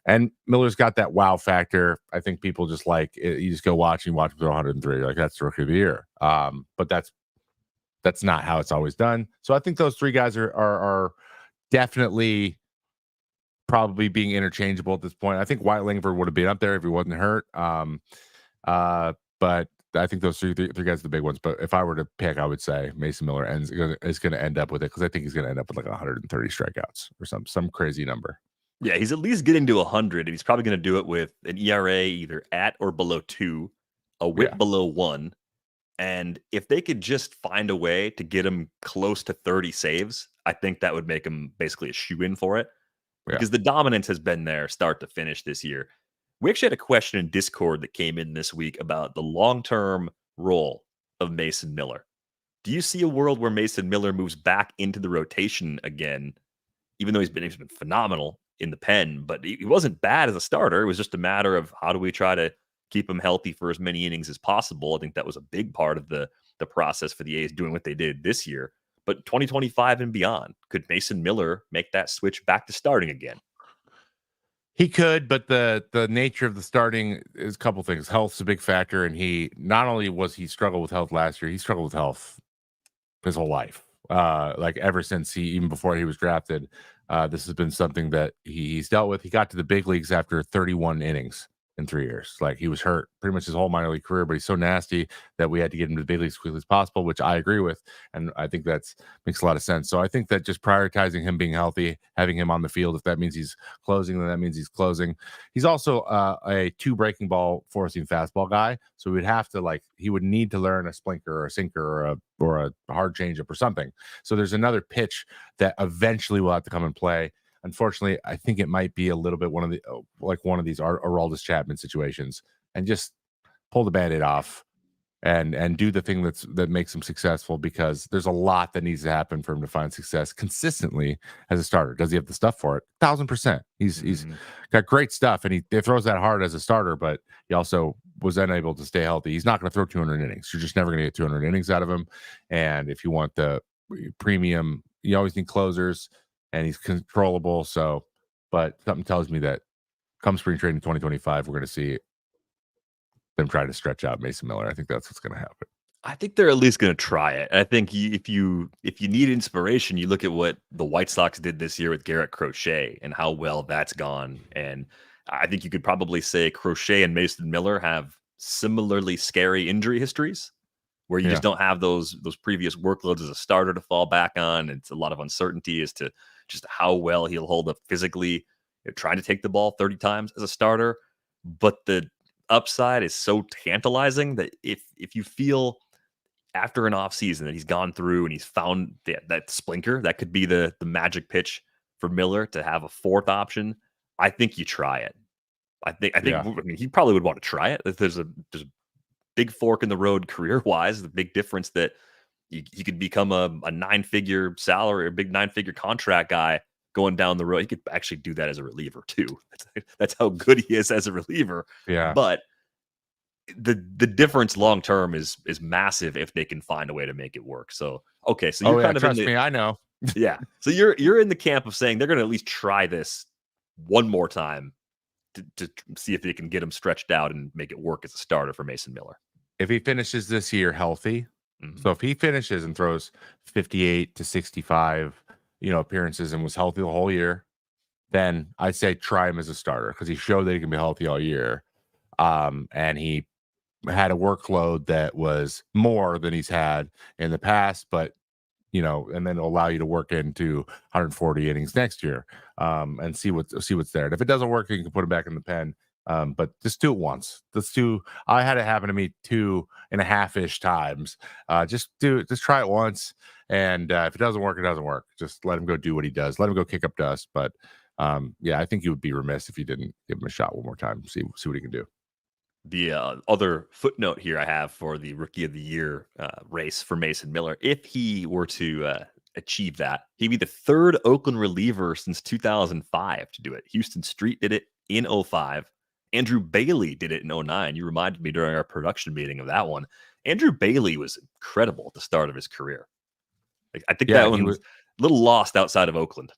And Miller's got that wow factor. I think people just like it. You just go watch him throw 103. Like, that's the Rookie of the Year. But that's not how it's always done. So I think those 3 guys are definitely probably being interchangeable at this point. I think Wyatt Langford would have been up there if he wasn't hurt. But I think those three guys are the big ones. But if I were to pick, I would say Mason Miller is going to end up with it because I think he's going to end up with like 130 strikeouts or some crazy number. Yeah, he's at least getting to 100, and he's probably going to do it with an ERA either at or below 2, a WHIP below 1. And if they could just find a way to get him close to 30 saves, I think that would make him basically a shoe-in for it. Because the dominance has been there start to finish this year. We actually had a question in Discord that came in this week about the long-term role of Mason Miller. Do you see a world where Mason Miller moves back into the rotation again, even though he's been phenomenal in the pen, but he wasn't bad as a starter. It was just a matter of how do we try to keep him healthy for as many innings as possible. I think that was a big part of the process for the A's doing what they did this year. But 2025 and beyond, could Mason Miller make that switch back to starting again? He could, but the nature of the starting is a couple things. Health's a big factor, and he not only was he struggled with health last year, he struggled with health his whole life. Like ever since even before he was drafted, this has been something that he's dealt with. He got to the big leagues after 31 innings in 3 years. Like, he was hurt pretty much his whole minor league career, but he's so nasty that we had to get him to the big leagues as quickly as possible, which I agree with, and I think that's makes a lot of sense. So I think that just prioritizing him being healthy, having him on the field, if that means he's closing, then that means he's closing. He's also a 2 breaking ball forcing fastball guy, so we'd have to he would need to learn a splinker or a sinker or a hard changeup or something. So there's another pitch that eventually will have to come and play. Unfortunately, I think it might be a little bit one of these Aroldis Chapman situations, and just pull the Band-Aid off and do the thing that makes him successful, because there's a lot that needs to happen for him to find success consistently as a starter. Does he have the stuff for it? 1,000%. He's got great stuff, and he throws that hard as a starter, but he also was unable to stay healthy. He's not going to throw 200 innings. You're just never going to get 200 innings out of him. And if you want the premium, you always need closers, and he's controllable. So, but something tells me that come spring training 2025, we're going to see them try to stretch out Mason Miller. I think that's what's going to happen. I think they're at least going to try it. I think if you need inspiration, you look at what the White Sox did this year with Garrett Crochet and how well that's gone. And I think you could probably say Crochet and Mason Miller have similarly scary injury histories, where you just don't have those previous workloads as a starter to fall back on. It's a lot of uncertainty as to just how well he'll hold up physically, trying to take the ball 30 times as a starter. But the upside is so tantalizing that if you feel after an offseason that he's gone through and he's found that splinker, that could be the magic pitch for Miller to have a fourth option, I think you try it. I mean, he probably would want to try it. There's a big fork in the road career-wise, the big difference that he could become a 9-figure salary or big 9-figure contract guy going down the road. He could actually do that as a reliever too. That's how good he is as a reliever. Yeah. But the difference long term is massive if they can find a way to make it work. So okay, so you're kind of trust me, I know. Yeah. So you're in the camp of saying they're going to at least try this one more time to see if they can get him stretched out and make it work as a starter for Mason Miller. If he finishes this year healthy, so if he finishes and throws 58 to 65, appearances and was healthy the whole year, then I'd say try him as a starter, because he showed that he can be healthy all year. And he had a workload that was more than he's had in the past, but and then it'll allow you to work into 140 innings next year, and see what's there. And if it doesn't work, you can put it back in the pen. But just do it once. I had it happen to me 2.5-ish times. Just try it once. And if it doesn't work, it doesn't work. Just let him go do what he does. Let him go kick up dust. But I think you would be remiss if you didn't give him a shot one more time. See what he can do. The other footnote here I have for the Rookie of the Year race for Mason Miller, if he were to achieve that, he'd be the third Oakland reliever since 2005 to do it. Houston Street did it in 2005. Andrew Bailey did it in 2009. You reminded me during our production meeting of that one. Andrew Bailey was incredible at the start of his career. I think that one was a little lost outside of Oakland.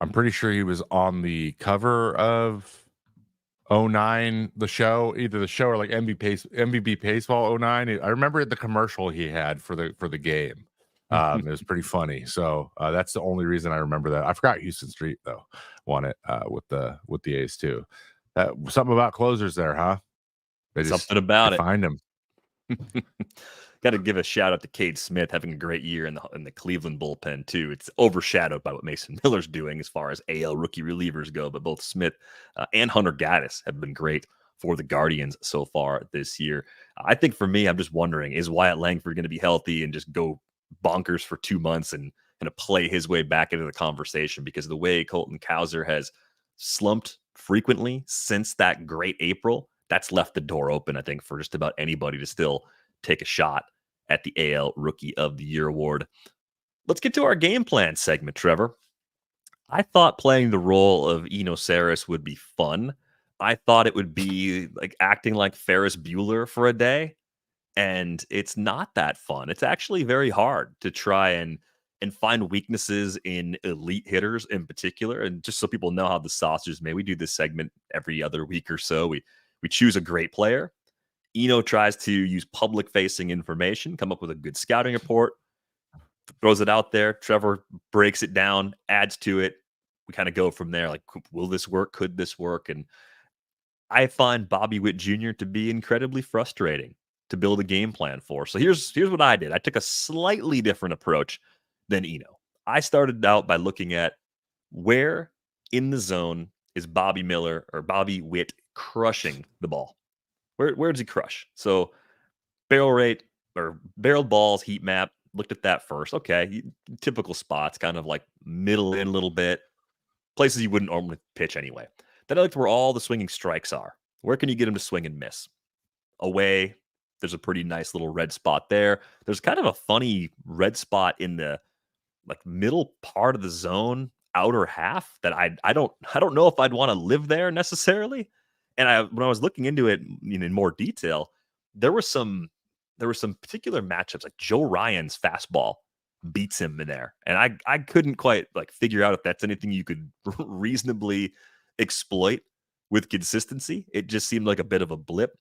I'm pretty sure he was on the cover of 2009, the show, either the show or like MVP Baseball 2009. I remember the commercial he had for the game. It was pretty funny. So that's the only reason I remember that. I forgot Houston Street though won it with the A's too. Something about closers there, huh? Something about it. Find them. Got to give a shout out to Cade Smith having a great year in the Cleveland bullpen too. It's overshadowed by what Mason Miller's doing as far as AL rookie relievers go, but both Smith and Hunter Gaddis have been great for the Guardians so far this year. I think for me, I'm just wondering, is Wyatt Langford going to be healthy and just go bonkers for 2 months and kind of play his way back into the conversation? Because the way Colton Cowser has slumped frequently since that great April, that's left the door open, I think, for just about anybody to still take a shot at the AL Rookie of the Year award. Let's get to our game plan segment, Trevor. I thought playing the role of Eno Saris would be fun. I thought it would be like acting like Ferris Bueller for a day, and it's not that fun. It's actually very hard to try and find weaknesses in elite hitters in particular. And just so people know how the sausage is made, we do this segment every other week or so. We choose a great player. Eno tries to use public-facing information, come up with a good scouting report, throws it out there. Trevor breaks it down, adds to it. We kind of go from there. Like, will this work? Could this work? And I find Bobby Witt Jr. to be incredibly frustrating to build a game plan for. So here's what I did. I took a slightly different approach than Eno. I started out by looking at where in the zone is Bobby Witt crushing the ball. Where does he crush? So barrel rate or barreled balls, heat map. Looked at that first. Okay, typical spots, kind of like middle in a little bit, places you wouldn't normally pitch anyway. Then I looked where all the swinging strikes are. Where can you get him to swing and miss? Away, there's a pretty nice little red spot there. There's kind of a funny red spot in the like middle part of the zone, outer half that I don't know if I'd want to live there necessarily. And when I was looking into it in more detail, there were some particular matchups like Joe Ryan's fastball beats him in there, and I couldn't quite like figure out if that's anything you could reasonably exploit with consistency. It just seemed like a bit of a blip.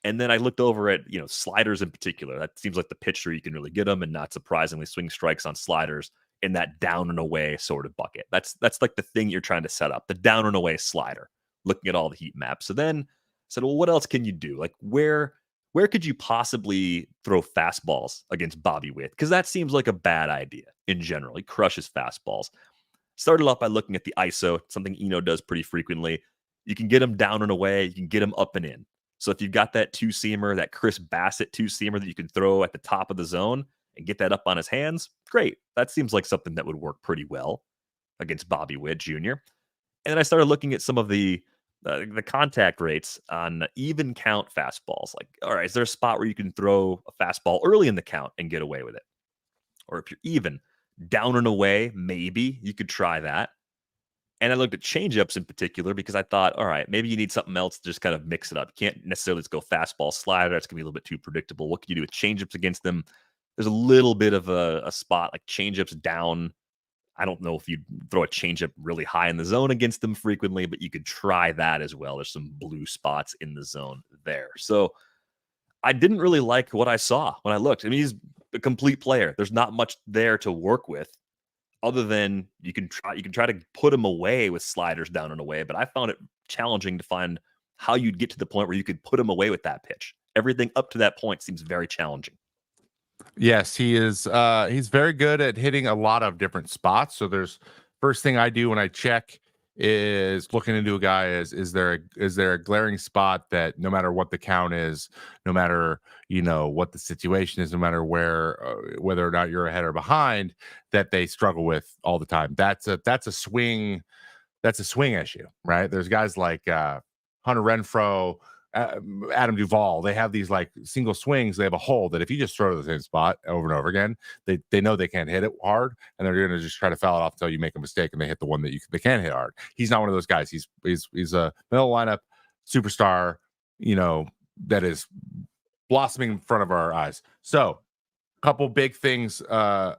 And then I looked over at, sliders in particular. That seems like the pitch where you can really get them, and not surprisingly, swing strikes on sliders in that down and away sort of bucket. That's like the thing you're trying to set up, the down and away slider, looking at all the heat maps. So then I said, well, what else can you do? Like where could you possibly throw fastballs against Bobby Witt? Because that seems like a bad idea in general. He crushes fastballs. Started off by looking at the ISO, something Eno does pretty frequently. You can get him down and away. You can get him up and in. So if you've got that two-seamer, that Chris Bassett two-seamer that you can throw at the top of the zone and get that up on his hands, great. That seems like something that would work pretty well against Bobby Witt Jr. And then I started looking at some of the contact rates on even count fastballs. Like, all right, is there a spot where you can throw a fastball early in the count and get away with it? Or if you're even down and away, maybe you could try that. And I looked at changeups in particular because I thought, all right, maybe you need something else to just kind of mix it up. You can't necessarily just go fastball slider. That's going to be a little bit too predictable. What can you do with changeups against them? There's a little bit of a spot like changeups down. I don't know if you'd throw a changeup really high in the zone against them frequently, but you could try that as well. There's some blue spots in the zone there. So I didn't really like what I saw when I looked. I mean, he's a complete player. There's not much there to work with other than you can try to put him away with sliders down and away. But I found it challenging to find how you'd get to the point where you could put him away with that pitch. Everything up to that point seems very challenging. Yes, he is. He's very good at hitting a lot of different spots. So there's first thing I do when I check is looking into a guy is there a glaring spot that no matter what the count is, no matter what the situation is, no matter where whether or not you're ahead or behind, that they struggle with all the time. That's a swing issue, right? There's guys like Hunter Renfroe, Adam Duvall. They have these like single swings. They have a hole that if you just throw to the same spot over and over again, they know they can't hit it hard, and they're going to just try to foul it off until you make a mistake and they hit the one that they can hit hard. He's not one of those guys. He's a middle lineup superstar, that is blossoming in front of our eyes. So, a couple big things. So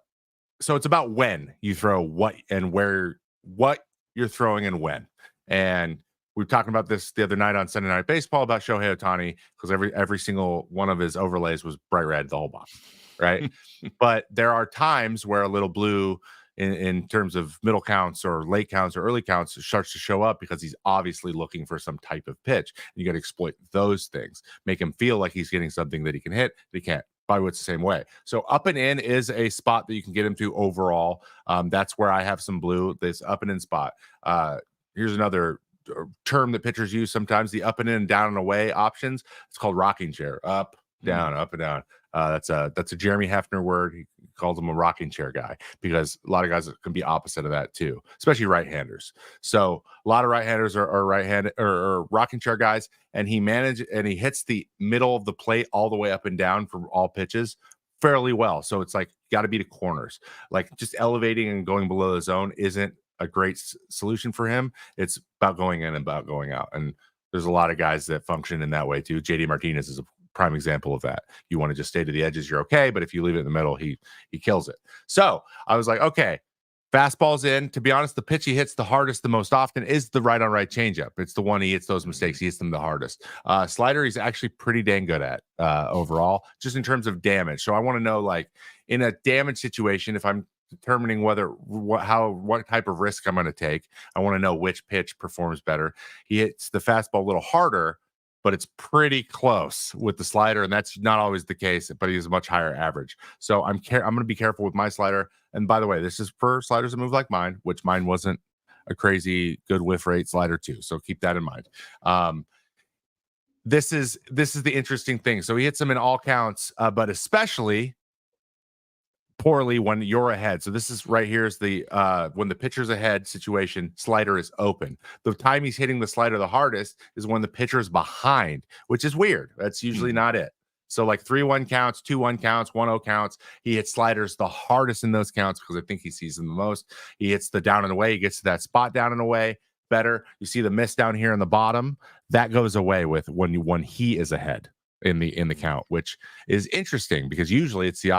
it's about when you throw what and where, what you're throwing and when. And we were talking about this the other night on Sunday Night Baseball about Shohei Ohtani because every single one of his overlays was bright red the whole box, right? But there are times where a little blue in terms of middle counts or late counts or early counts starts to show up because he's obviously looking for some type of pitch. You got to exploit those things, make him feel like he's getting something that he can hit, but he can't. Bobby Witt's the same way. So up and in is a spot that you can get him to overall. That's where I have some blue, this up and in spot. Here's another term that pitchers use sometimes, the up and in, down and away options. It's called rocking chair. Up, down, up and down. That's a Jeremy Hefner word. He calls him a rocking chair guy because a lot of guys can be opposite of that too, especially right-handers. So a lot of right-handers are right-handed or rocking chair guys, and he hits the middle of the plate all the way up and down for all pitches fairly well. So it's like got to be to corners. Like just elevating and going below the zone isn't a great solution for him. It's about going in and about going out. And there's a lot of guys that function in that way too. JD Martinez is a prime example of that. You want to just stay to the edges, you're okay. But if you leave it in the middle, he kills it. So I was like, okay, fastball's in. To be honest, the pitch he hits the hardest, the most often is the right on right changeup. It's the one he hits those mistakes. He hits them the hardest. Slider, he's actually pretty dang good at overall, just in terms of damage. So I want to know, like in a damage situation, if I'm determining what type of risk I'm going to take. I want to know which pitch performs better. He hits the fastball a little harder, but it's pretty close with the slider, and that's not always the case, but he has a much higher average. So I'm going to be careful with my slider. And by the way, this is for sliders that move like mine, which mine wasn't a crazy good whiff rate slider too. So keep that in mind. This is the interesting thing. So he hits them in all counts, but especially poorly when you're ahead. So this is right here is the when the pitcher's ahead situation, slider is open. The time he's hitting the slider the hardest is when the pitcher is behind, which is weird. That's usually not it. So like 3-1 counts, 2-1 counts, 1-0 counts. He hits sliders the hardest in those counts because I think he sees them the most. He hits the down and away. He gets to that spot down and away better. You see the miss down here in the bottom. That goes away with when he is ahead in the count, which is interesting because usually it's the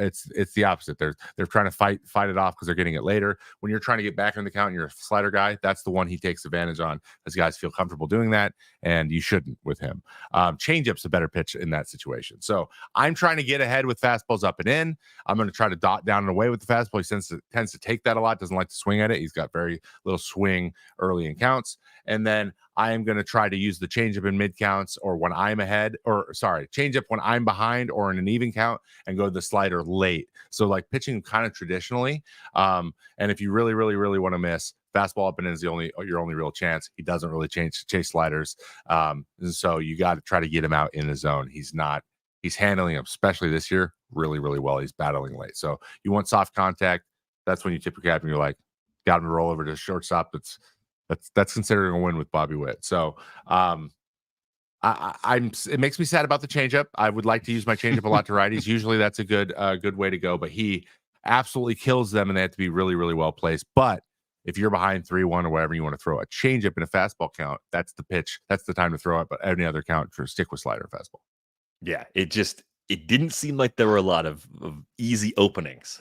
it's the opposite. They're trying to fight it off because they're getting it later. When you're trying to get back in the count and you're a slider guy, that's the one he takes advantage on, as guys feel comfortable doing that, and you shouldn't with him. Changeup's a better pitch in that situation. So I'm trying to get ahead with fastballs up and in. I'm going to try to dot down and away with the fastball. He tends to take that a lot, doesn't like to swing at it. He's got very little swing early in counts. And then I am going to try to use the changeup in mid counts or when I'm ahead, changeup when I'm behind or in an even count, and go to the slider late. So like pitching kind of traditionally. And if you really, really, really want to miss, fastball up and in is your only real chance. He doesn't really chase sliders. And so you got to try to get him out in the zone. He's handling them, especially this year, really, really well. He's battling late. So you want soft contact. That's when you tip your cap and you're like, got him to roll over to shortstop. That's considered a win with Bobby Witt. So it makes me sad about the changeup. I would like to use my changeup a lot to righties. Usually that's a good way to go, but he absolutely kills them and they have to be really, really well placed. But if you're behind 3-1 or whatever, you want to throw a changeup in a fastball count, that's the pitch. That's the time to throw it. But any other count, stick with slider fastball. Yeah, it didn't seem like there were a lot of easy openings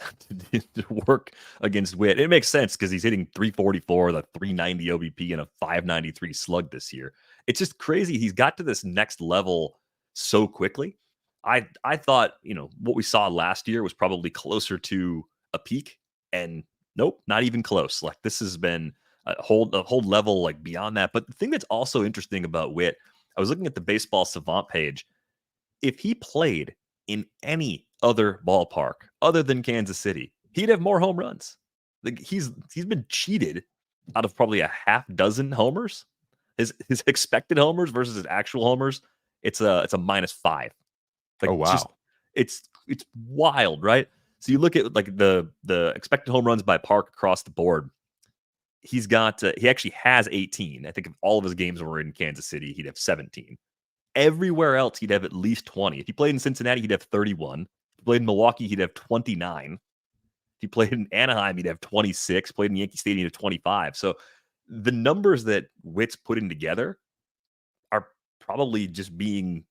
to work against Witt. It makes sense because he's hitting 344, the 390 OBP, and a 593 slug this year. It's just crazy. He's got to this next level so quickly. I thought, what we saw last year was probably closer to a peak, and nope, not even close. Like this has been a whole level like beyond that. But the thing that's also interesting about Witt, I was looking at the Baseball Savant page. If he played in any other ballpark other than Kansas City, he'd have more home runs. Like he's been cheated out of probably a half dozen homers. His expected homers versus his actual homers, it's a -5. Like, oh wow, it's wild, right? So you look at like the expected home runs by park across the board. He's got he actually has 18. I think if all of his games were in Kansas City, he'd have 17. Everywhere else, he'd have at least 20. If he played in Cincinnati, he'd have 31. If he played in Milwaukee, he'd have 29. If he played in Anaheim, he'd have 26. Played in Yankee Stadium, he'd have 25. So the numbers that Witt's putting together are probably just being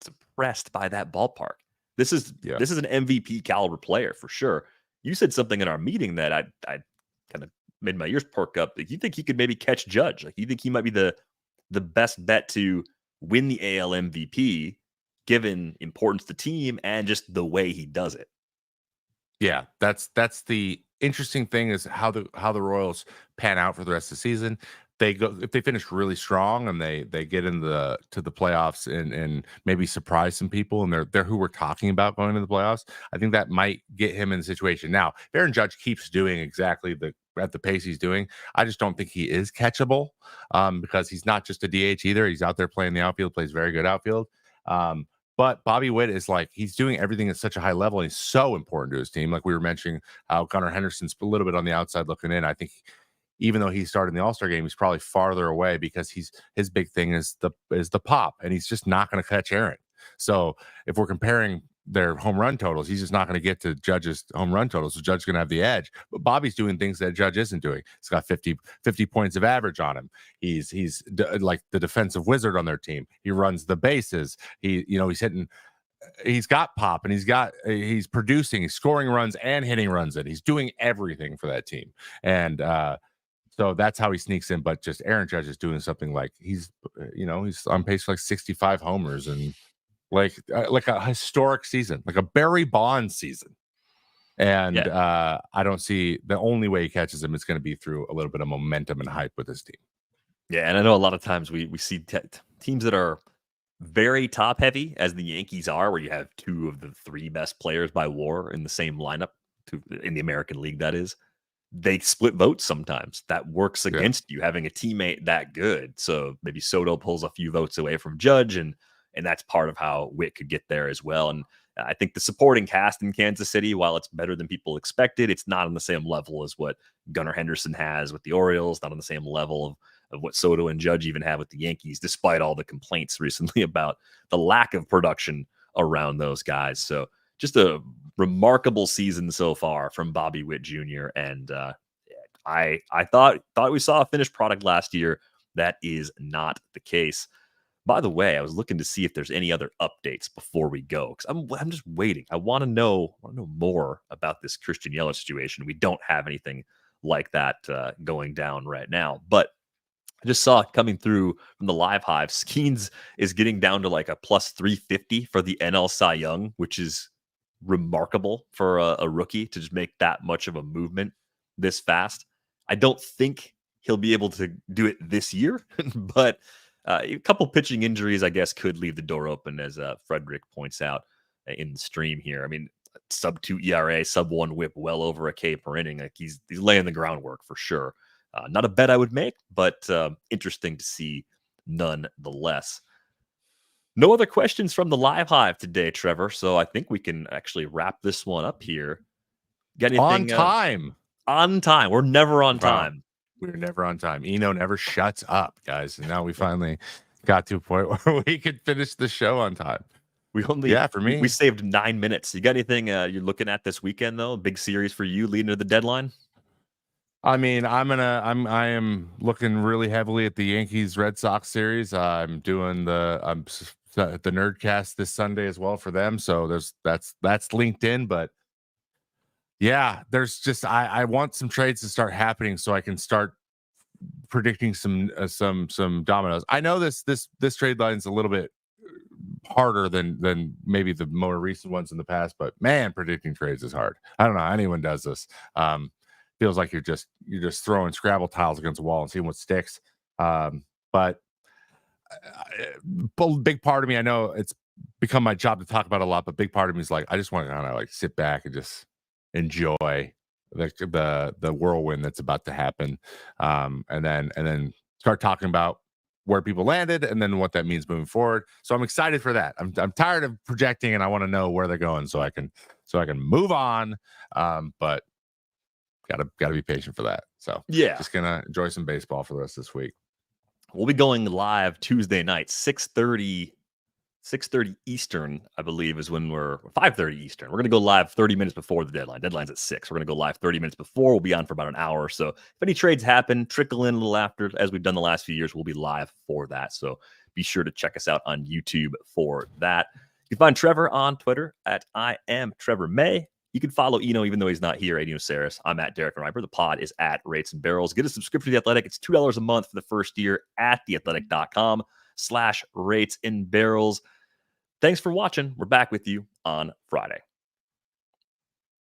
suppressed by that ballpark. This is an MVP caliber player for sure. You said something in our meeting that I kind of made my ears perk up. Like, you think he could maybe catch Judge? Like, you think he might be the best bet to win the AL MVP, given importance to team and just the way he does it. Yeah, that's the interesting thing is how the Royals pan out for the rest of the season. They go if they finish really strong and they get to the playoffs and maybe surprise some people and they're who we're talking about going to the playoffs. I think that might get him in the situation. Now, if Aaron Judge keeps doing exactly at the pace he's doing, I just don't think he is catchable because he's not just a DH either. He's out there playing the outfield, plays very good outfield. But Bobby Witt is like, he's doing everything at such a high level. And he's so important to his team. Like we were mentioning how Gunnar Henderson's a little bit on the outside looking in. I think even though he started in the All-Star game, he's probably farther away because his big thing is the pop, and he's just not going to catch Aaron. So if we're comparing their home run totals, he's just not going to get to Judge's home run totals. So Judge's going to have the edge. But Bobby's doing things that Judge isn't doing. He's got 50 points of average on him. He's like the defensive wizard on their team. He runs the bases. He's hitting. He's got pop and he's producing, he's scoring runs and hitting runs. And he's doing everything for that team. And so that's how he sneaks in. But just Aaron Judge is doing something like he's on pace for like 65 homers and like a historic season, like a Barry Bonds season. And Yeah. I don't see the only way he catches him is going to be through a little bit of momentum and hype with his team. Yeah, and I know a lot of times we see teams that are very top heavy, as the Yankees are, where you have two of the three best players by WAR in the same lineup, in the American League. That is, they split votes sometimes. That works Yeah. against you having a teammate that good. So maybe Soto pulls a few votes away from Judge, and that's part of how Witt could get there as well. And I think the supporting cast in Kansas City, while it's better than people expected, it's not on the same level as what Gunnar Henderson has with the Orioles, not on the same level of what Soto and Judge even have with the Yankees, despite all the complaints recently about the lack of production around those guys. So just a remarkable season so far from Bobby Witt Jr. And I thought we saw a finished product last year. That is not the case. By the way, I was looking to see if there's any other updates before we go, because I'm just waiting. I want to know more about this Christian Yelich situation. We don't have anything like that going down right now, but I just saw it coming through from the live hive. Skeens is getting down to like a plus 350 for the NL Cy Young, which is remarkable for a rookie to just make that much of a movement this fast. I don't think he'll be able to do it this year, but a couple pitching injuries, I guess, could leave the door open, as Frederick points out in the stream here. I mean, sub 2 ERA, sub 1 whip, well over a K per inning. Like he's laying the groundwork for sure. Not a bet I would make, but interesting to see nonetheless. No other questions from the live hive today, Trevor. So I think we can actually wrap this one up here. Got anything? On time. On time. We're never on time. We're never on time. Eno never shuts up, guys. And now we finally got to a point where we could finish the show on time. For me, we saved 9 minutes. You got anything you're looking at this weekend though? Big series for you leading to the deadline? I mean, I am looking really heavily at the Yankees Red Sox series. I'm doing the Nerdcast this Sunday as well for them. So that's linked in, but yeah, there's just I want some trades to start happening so I can start predicting some dominoes. I know this trade line is a little bit harder than maybe the more recent ones in the past, but man, predicting trades is hard. I don't know how anyone does this. Feels like you're just throwing Scrabble tiles against the wall and seeing what sticks. But big part of me, I know it's become my job to talk about a lot, but big part of me is like, I just want to like sit back and just enjoy the whirlwind that's about to happen, and then start talking about where people landed and then what that means moving forward. So I'm excited for that. I'm tired of projecting, and I want to know where they're going so I can move on. But gotta be patient for that. So yeah, just gonna enjoy some baseball for the rest of this week. We'll be going live Tuesday night, 6:30 Eastern, I believe, is when we're 5:30 Eastern. We're going to go live 30 minutes before the deadline. Deadline's at 6. We're going to go live 30 minutes before. We'll be on for about an hour. So if any trades happen, trickle in a little after, as we've done the last few years, we'll be live for that. So be sure to check us out on YouTube for that. You can find Trevor on Twitter at I am Trevor May. You can follow Eno, even though he's not here, at Eno Saris. I'm at Derek Riper. The pod is at Rates and Barrels. Get a subscription to The Athletic. It's $2 a month for the first year at theathletic.com/rates and barrels. Thanks for watching. We're back with you on Friday.